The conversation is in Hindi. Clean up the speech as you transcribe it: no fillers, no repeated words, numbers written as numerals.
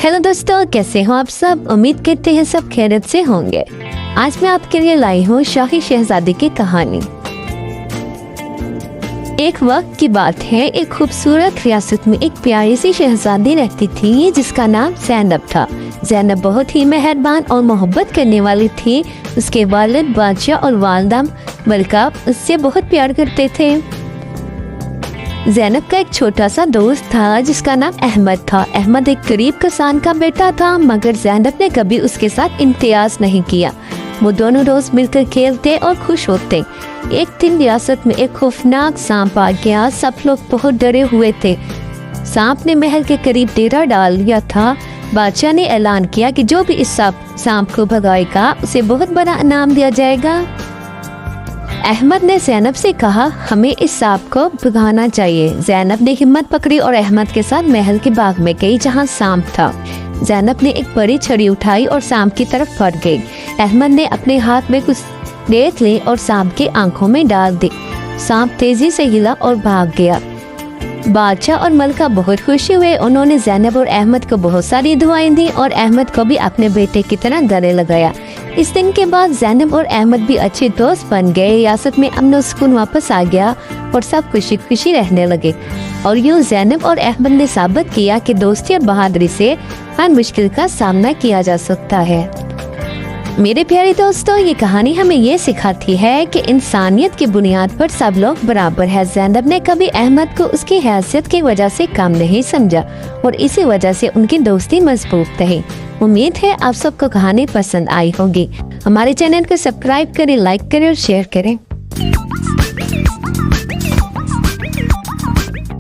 हेलो दोस्तों, कैसे हो आप सब। उम्मीद करते हैं सब खैरियत से होंगे। आज मैं आपके लिए लाई हूँ शाही शहजादी की कहानी। एक वक्त की बात है, एक खूबसूरत रियासत में एक प्यारी सी शहजादी रहती थी जिसका नाम ज़ैनब था। ज़ैनब बहुत ही मेहरबान और मोहब्बत करने वाली थी। उसके वालिद बादशाह और वालिदा मलिका उससे बहुत प्यार करते थे। ज़ैनब का एक छोटा सा दोस्त था जिसका नाम अहमद था। अहमद एक गरीब किसान का बेटा था, मगर ज़ैनब ने कभी उसके साथ इम्तियाज नहीं किया। वो दोनों रोज मिलकर खेलते और खुश होते। एक दिन रियासत में एक खौफनाक सांप आ गया। सब लोग बहुत डरे हुए थे। सांप ने महल के करीब डेरा डाल लिया था। बादशाह ने ऐलान किया कि जो भी इस सांप को भगाएगा उसे बहुत बड़ा इनाम दिया जाएगा। अहमद ने ज़ैनब से कहा, हमें इस सांप को भगाना चाहिए। ज़ैनब ने हिम्मत पकड़ी और अहमद के साथ महल के बाग में गई जहां सांप था। ज़ैनब ने एक बड़ी छड़ी उठाई और सांप की तरफ बढ़ गई। अहमद ने अपने हाथ में कुछ रेत ली और सांप की आंखों में डाल दी। सांप तेजी से हिला और भाग गया। बादशाह और मलिका बहुत खुशी हुए। उन्होंने ज़ैनब और अहमद को बहुत सारी दुआएं दी और अहमद को भी अपने बेटे की तरह गले लगाया। इस दिन के बाद ज़ैनब और अहमद भी अच्छे दोस्त बन गए। रियासत में अमन और सुकून वापस आ गया और सब खुशी खुशी रहने लगे। और यूँ ज़ैनब और अहमद ने साबित किया कि दोस्ती और बहादुरी से हर मुश्किल का सामना किया जा सकता है। मेरे प्यारे दोस्तों, ये कहानी हमें ये सिखाती है कि इंसानियत की बुनियाद पर सब लोग बराबर है। ज़ैनब ने कभी अहमद को उसकी हैसियत की वजह से कम नहीं समझा और इसी वजह से उनकी दोस्ती मजबूत रही। उम्मीद है आप सबको कहानी पसंद आई होगी। हमारे चैनल को सब्सक्राइब करें, लाइक करें और शेयर करें।